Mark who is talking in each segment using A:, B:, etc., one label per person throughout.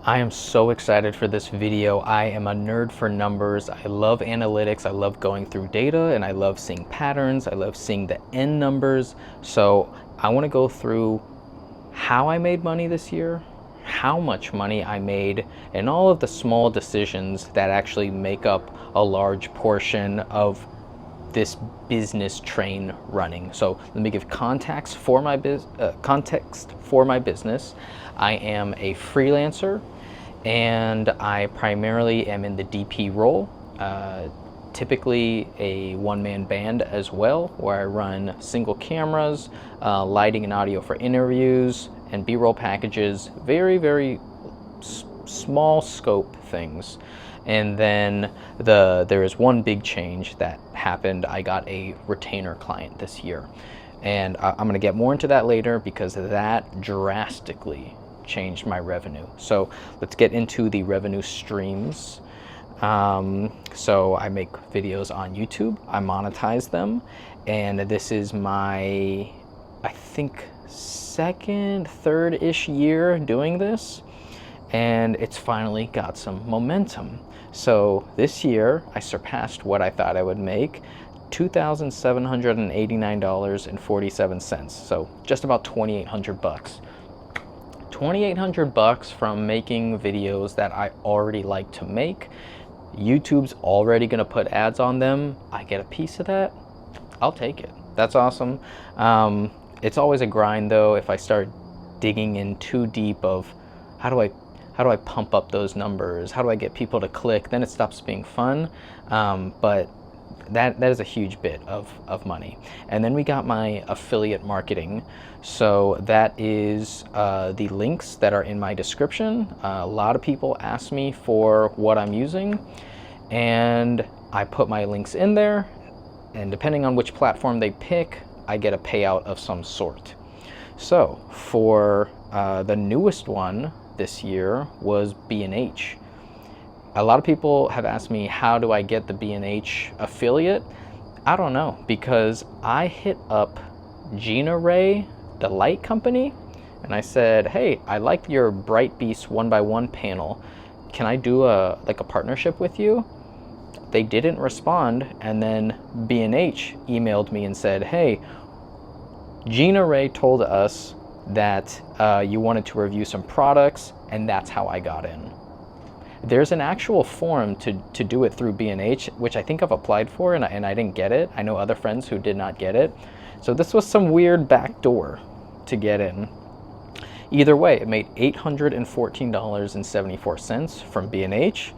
A: I am so excited for this video. I am a nerd for numbers. I love analytics. I love going through data and I love seeing patterns. I love seeing the end numbers. So I want to go through how I made money this year, how much money I made, and all of the small decisions that actually make up a large portion of this business train running. So let me give context for my business. I am a freelancer and I primarily am in the DP role, typically a one-man band as well, where I run single cameras, lighting and audio for interviews and B-roll packages, very small scope things. And then there is one big change that happened. I got a retainer client this year. And I'm going to get more into that later because that drastically changed my revenue. So let's get into the revenue streams. So I make videos on YouTube. I monetize them. And this is my, I think, second, third-ish year doing this. And it's finally got some momentum. So this year I surpassed what I thought I would make, $2,789.47. So just about 2,800 bucks. 2,800 bucks from making videos that I already like to make. YouTube's already gonna put ads on them. I get a piece of that. I'll take it. That's awesome. It's always a grind though if I start digging in too deep of how do I pump up those numbers? How do I get people to click? Then it stops being fun. But that is a huge bit of money. And then we got my affiliate marketing. So that is the links that are in my description. A lot of people ask me for what I'm using, and I put my links in there. And depending on which platform they pick, I get a payout of some sort. So for the newest one this year was B&H. A lot of people have asked me, how do I get the B&H affiliate? I don't know, because I hit up Gina Ray, the light company, and I said, hey, I like your Bright Beast 1x1 panel. Can I do a partnership with you? They didn't respond, and then B&H emailed me and said, hey, Gina Ray told us that you wanted to review some products, and that's how I got in. There's an actual form to do it through B&H, which I think I've applied for, and I didn't get it. I know other friends who did not get it. So this was some weird backdoor to get in. Either way, it made $814.74 from B&H.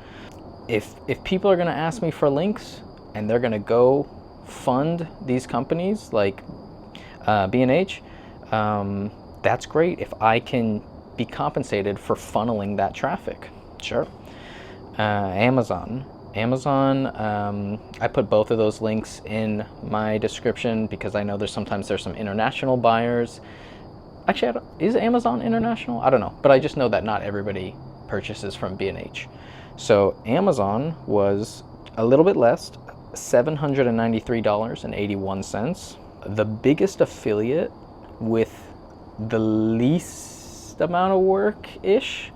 A: If people are gonna ask me for links and they're gonna go fund these companies like B&H, that's great if I can be compensated for funneling that traffic. Sure. Amazon, I put both of those links in my description because I know there's some international buyers. Actually, is Amazon international? I don't know, but I just know that not everybody purchases from B&H. So Amazon was a little bit less, $793.81. The biggest affiliate with the least amount of work-ish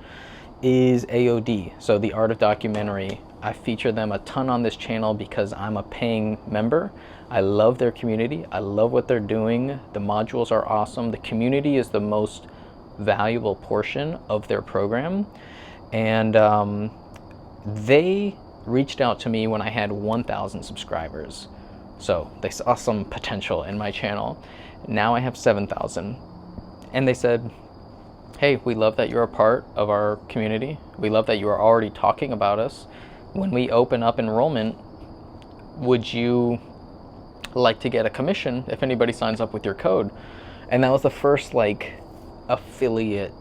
A: is AOD, so The Art of Documentary. I feature them a ton on this channel because I'm a paying member. I love their community. I love what they're doing. The modules are awesome. The community is the most valuable portion of their program. And they reached out to me when I had 1,000 subscribers. So they saw some potential in my channel. Now I have 7,000. And they said, hey, we love that you're a part of our community. We love that you are already talking about us. When we open up enrollment, would you like to get a commission if anybody signs up with your code? And that was the first affiliate,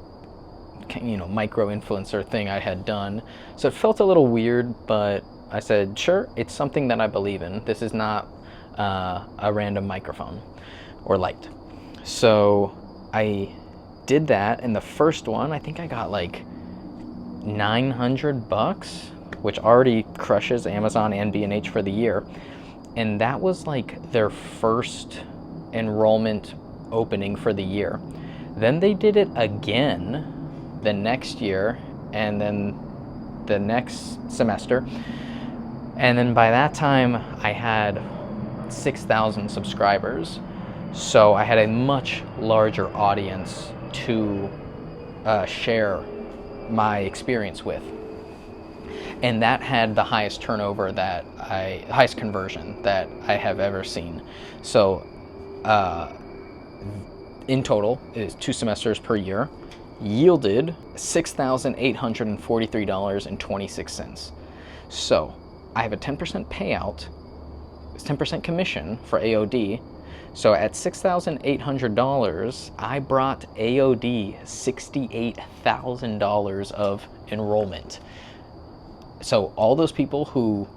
A: micro influencer thing I had done. So it felt a little weird, but I said, sure, it's something that I believe in. This is not a random microphone or light. So I did that, and the first one, I think I got like 900 bucks, which already crushes Amazon and B&H for the year. And that was like their first enrollment opening for the year. Then they did it again the next year, and then the next semester. And then by that time, I had 6,000 subscribers. So I had a much larger audience to share my experience with. And that had the highest turnover highest conversion that I have ever seen. So in total, is 2 semesters per year, yielded $6,843.26. So I have a 10% payout, it's 10% commission for AOD. So at $6,800, I brought AOD $68,000 of enrollment. So all those people who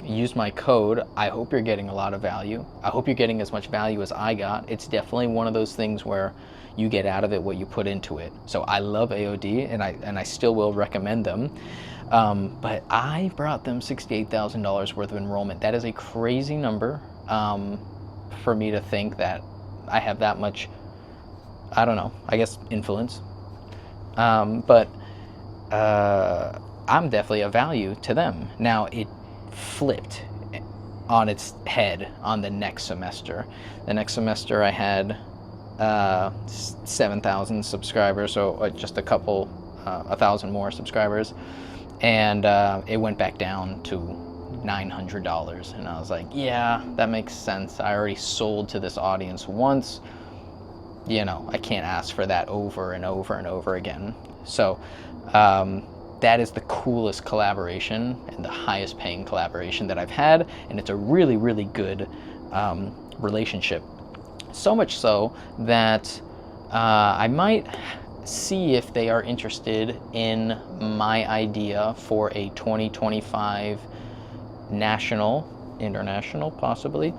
A: use my code, I hope you're getting a lot of value. I hope you're getting as much value as I got. It's definitely one of those things where you get out of it what you put into it. So I love AOD, and I still will recommend them. But I brought them $68,000 worth of enrollment. That is a crazy number for me to think that I have that much, I don't know, I guess influence. But I'm definitely a value to them. Now, it flipped on its head on the next semester. The next semester I had 7,000 subscribers, so just a couple, 1,000 more subscribers. And it went back down to $900. And I was like, yeah, that makes sense. I already sold to this audience once. You know, I can't ask for that over and over and over again. So that is the coolest collaboration and the highest paying collaboration that I've had. And it's a really, really good relationship. So much so that I might see if they are interested in my idea for a 2025 national, international, possibly,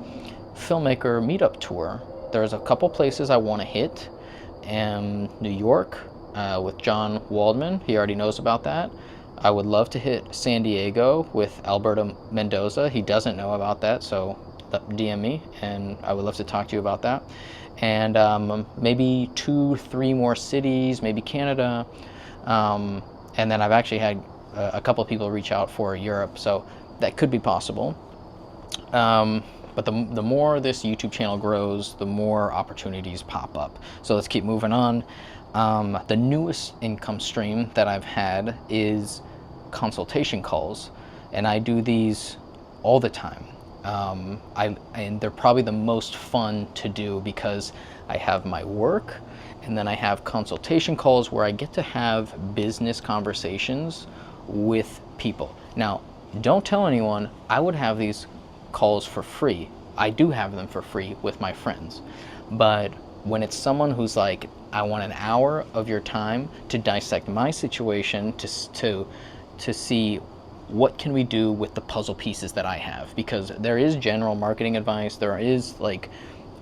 A: filmmaker meetup tour. There's a couple places I want to hit. New York with John Waldman. He already knows about that. I would love to hit San Diego with Alberto Mendoza. He doesn't know about that, so DM me, and I would love to talk to you about that. And maybe 2-3 more cities, maybe Canada. And then I've actually had a couple of people reach out for Europe, so that could be possible. But the more this YouTube channel grows, the more opportunities pop up. So let's keep moving on. The newest income stream that I've had is consultation calls, and I do these all the time. And they're probably the most fun to do because I have my work, and then I have consultation calls where I get to have business conversations with people. Now, don't tell anyone I would have these calls for free. I do have them for free with my friends. But when it's someone who's like, I want an hour of your time to dissect my situation, to see what can we do with the puzzle pieces that I have, because there is general marketing advice, there is like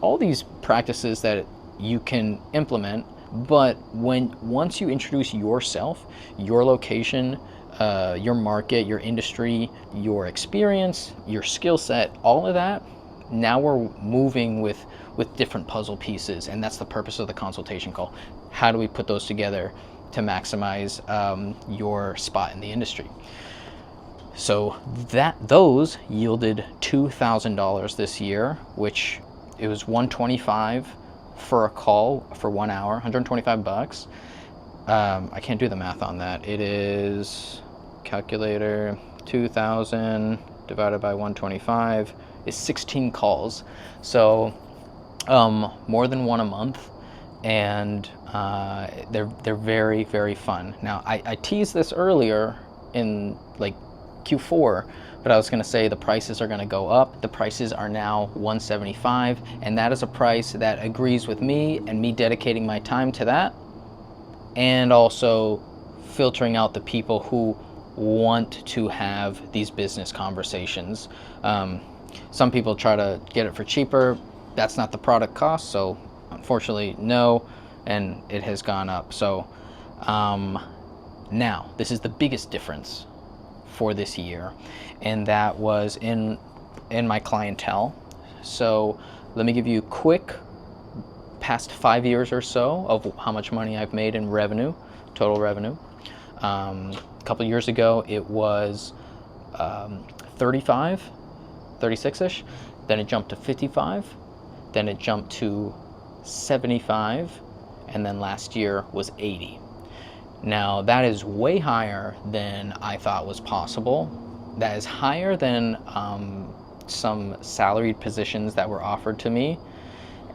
A: all these practices that you can implement, but once you introduce yourself, your location, your market, your industry, your experience, your skill set, all of that, now we're moving with different puzzle pieces, and that's the purpose of the consultation call. How do we put those together to maximize your spot in the industry? So those yielded $2,000 this year, which it was $125 for a call for 1 hour, $125. I can't do the math on that. It is calculator, 2,000 divided by 125 is 16 calls. So more than one a month, and they're very, very fun. Now I teased this earlier in like Q4, but I was going to say the prices are going to go up. The prices are now $175, and that is a price that agrees with me and me dedicating my time to that, and also filtering out the people who want to have these business conversations. Some people try to get it for cheaper. That's not the product cost, so unfortunately no, and it has gone up. So now this is the biggest difference for this year, and that was in my clientele. So let me give you a quick past 5 years or so of how much money I've made in revenue total revenue. A couple years ago, it was 35, 36-ish. Then it jumped to 55. Then it jumped to 75. And then last year was 80. Now, that is way higher than I thought was possible. That is higher than some salaried positions that were offered to me.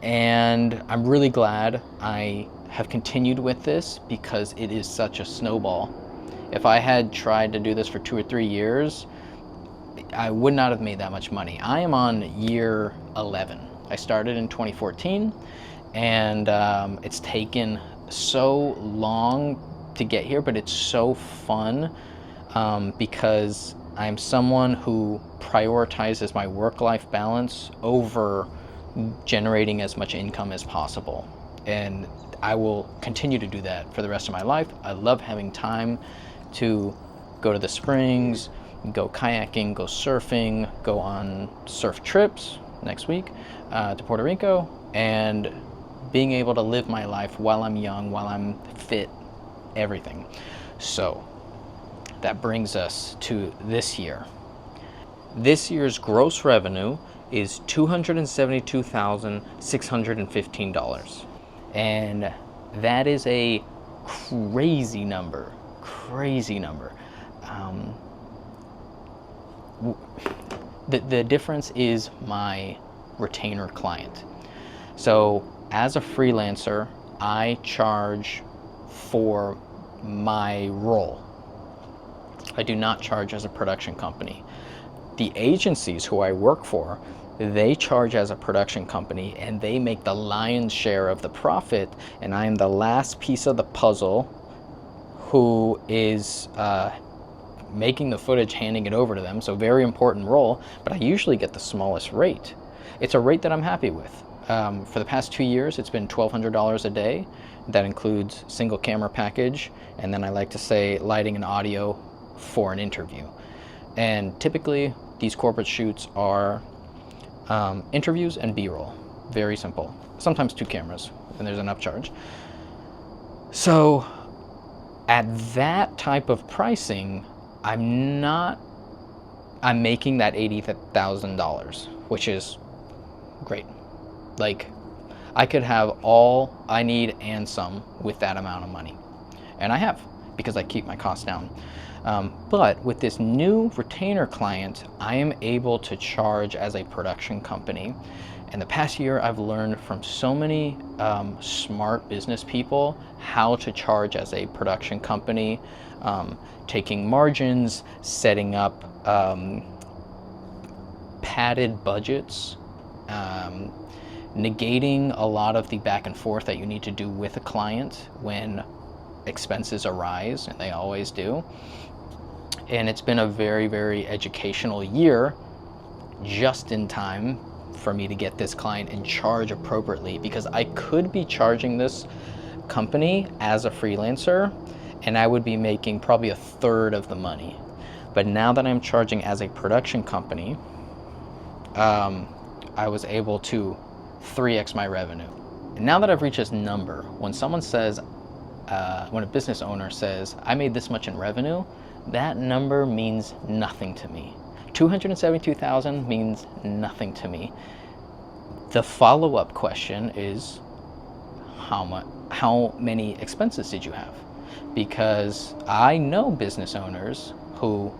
A: And I'm really glad I have continued with this because it is such a snowball. If I had tried to do this for 2 or 3 years, I would not have made that much money. I am on year 11. I started in 2014, and it's taken so long to get here, but it's so fun because I'm someone who prioritizes my work-life balance over generating as much income as possible. And I will continue to do that for the rest of my life. I love having time to go to the springs, go kayaking, go surfing, go on surf trips next week to Puerto Rico, and being able to live my life while I'm young, while I'm fit, everything. So that brings us to this year. This year's gross revenue is $272,615. And that is a crazy number. The difference is my retainer client. So as a freelancer, I charge for my role. I do not charge as a production company. The agencies who I work for, they charge as a production company, and they make the lion's share of the profit, and I am the last piece of the puzzle who is making the footage, handing it over to them. So very important role, but I usually get the smallest rate. It's a rate that I'm happy with. For the past 2 years, it's been $1,200 a day. That includes single camera package, and then I like to say lighting and audio for an interview. And typically, these corporate shoots are interviews and B-roll. Very simple. Sometimes 2 cameras, and there's an upcharge. So at that type of pricing, I'm making that $80,000, which is great. Like, I could have all I need and some with that amount of money. And I have, because I keep my costs down. But with this new retainer client, I am able to charge as a production company. In the past year, I've learned from so many smart business people how to charge as a production company, taking margins, setting up padded budgets, negating a lot of the back and forth that you need to do with a client when expenses arise, and they always do. And it's been a very, very educational year, just in time for me to get this client and charge appropriately, because I could be charging this company as a freelancer and I would be making probably 1/3 of the money. But now that I'm charging as a production company, I was able to 3x my revenue. And now that I've reached this number, when someone says, when a business owner says, I made this much in revenue, that number means nothing to me. 272,000 means nothing to me. The follow-up question is, how many expenses did you have? Because I know business owners who,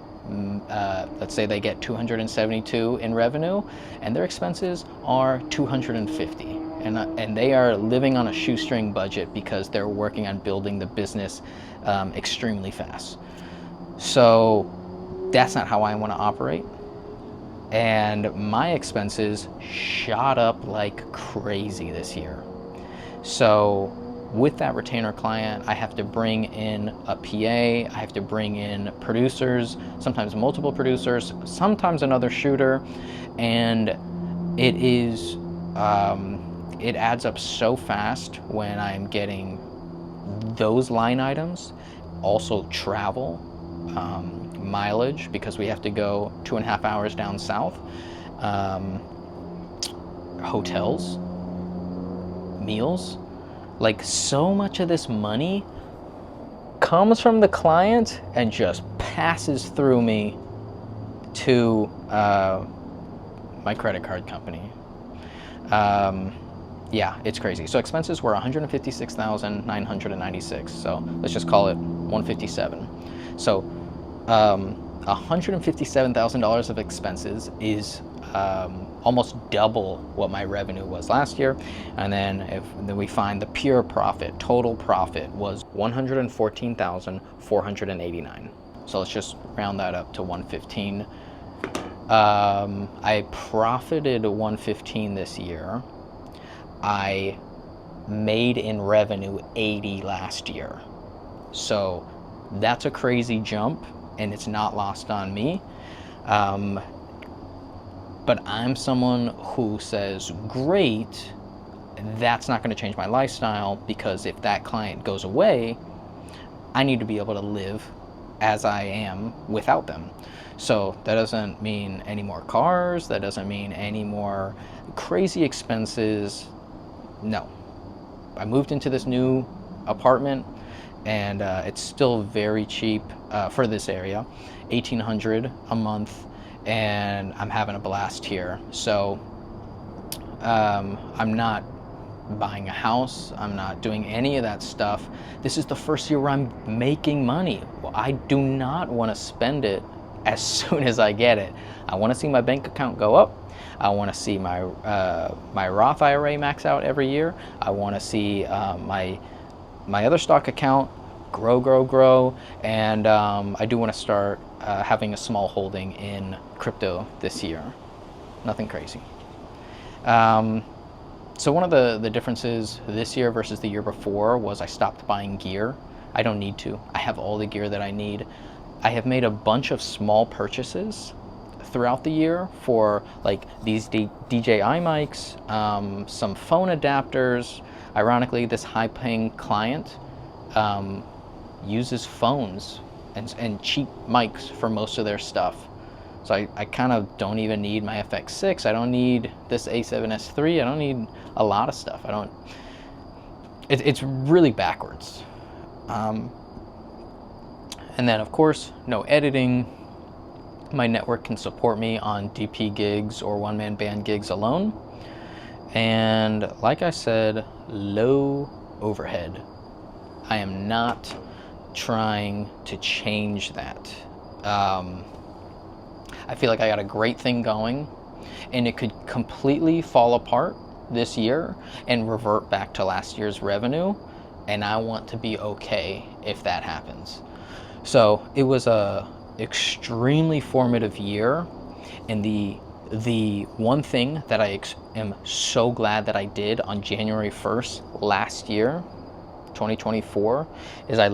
A: let's say they get 272 in revenue, and their expenses are 250, and they are living on a shoestring budget because they're working on building the business extremely fast. So that's not how I want to operate. And my expenses shot up like crazy this year. So with that retainer client, I have to bring in a PA, I have to bring in producers, sometimes multiple producers, sometimes another shooter, and it is, it adds up so fast when I'm getting those line items. Also travel, mileage, because we have to go 2.5 hours down south, hotels, meals. Like, so much of this money comes from the client and just passes through me to my credit card company. Yeah, it's crazy. So expenses were $156,996. So let's just call it 157. So $157,000 of expenses is almost double what my revenue was last year. And then then we find the pure profit, total profit was $114,489. So let's just round that up to 115. I profited 115 this year. I made in revenue 80 last year. So that's a crazy jump, and it's not lost on me. But I'm someone who says, great, that's not going to change my lifestyle, because if that client goes away, I need to be able to live as I am without them. So that doesn't mean any more cars, that doesn't mean any more crazy expenses. No. I moved into this new apartment, and it's still very cheap for this area, $1,800 a month, and I'm having a blast here. So I'm not buying a house, I'm not doing any of that stuff. This is the first year where I'm making money. Well, I do not want to spend it as soon as I get it. I want to see my bank account go up. I want to see my my Roth IRA max out every year. I want to see my other stock account grow, and I do want to start having a small holding in crypto this year. Nothing crazy. So one of the differences this year versus the year before was I stopped buying gear. I don't need to. I have all the gear that I need. I have made a bunch of small purchases throughout the year for like these DJI mics, some phone adapters. Ironically, this high-paying client uses phones and cheap mics for most of their stuff. So I kind of don't even need my FX6. I don't need this A7S III. I don't need a lot of stuff. It's really backwards. And then of course, no editing. My network can support me on DP gigs or one-man band gigs alone. And like I said, low overhead. I am not trying to change that. I feel like I got a great thing going, and it could completely fall apart this year and revert back to last year's revenue, and I want to be okay if that happens. So it was a extremely formative year, and the one thing that I am so glad that I did on January 1st last year, 2024, is I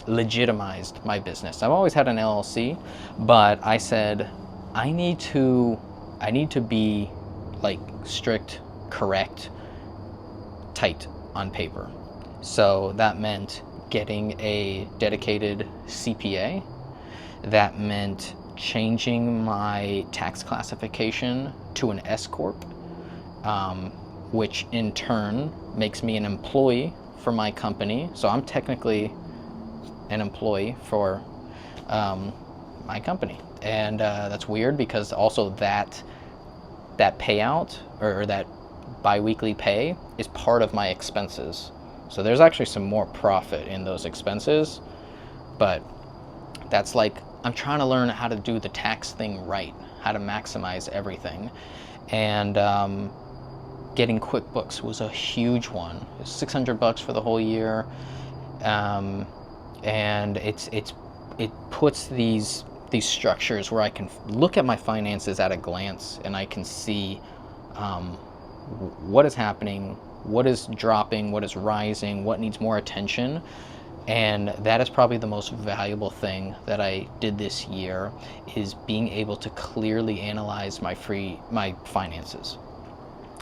A: legitimized my business. I've always had an LLC, but I said I need to be like strict, correct, tight on paper. So that meant getting a dedicated CPA. That meant changing my tax classification to an S Corp, which in turn makes me an employee for my company. So I'm technically an employee for my company, and that's weird because also that payout or that bi-weekly pay is part of my expenses. So there's actually some more profit in those expenses, but that's like, I'm trying to learn how to do the tax thing right, how to maximize everything. And getting QuickBooks was a huge one. It was $600 for the whole year. And it puts these structures where I can look at my finances at a glance, and I can see what is happening, what is dropping, what is rising, what needs more attention. And that is probably the most valuable thing that I did this year, is being able to clearly analyze my finances.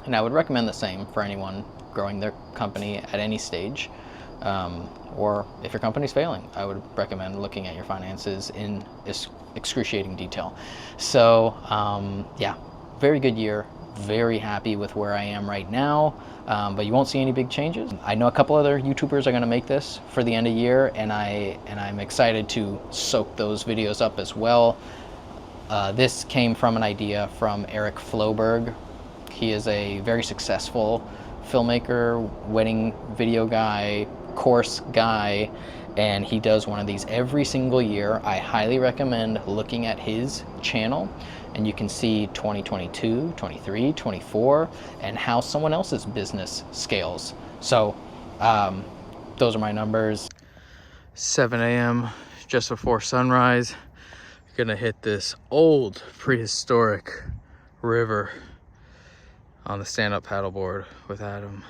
A: And I would recommend the same for anyone growing their company at any stage. Or if your company's failing, I would recommend looking at your finances in excruciating detail. So yeah, very good year, very happy with where I am right now, but you won't see any big changes. I know a couple other YouTubers are going to make this for the end of year, and I'm excited to soak those videos up as well. This came from an idea from Eric Floberg. He is a very successful filmmaker, wedding video guy, course guy, and he does one of these every single year. I highly recommend looking at his channel, and you can see 2022, 23, 24, and how someone else's business scales. So those are my numbers. 7 a.m. just before sunrise. Gonna hit this old prehistoric river on the stand-up paddleboard with Adam.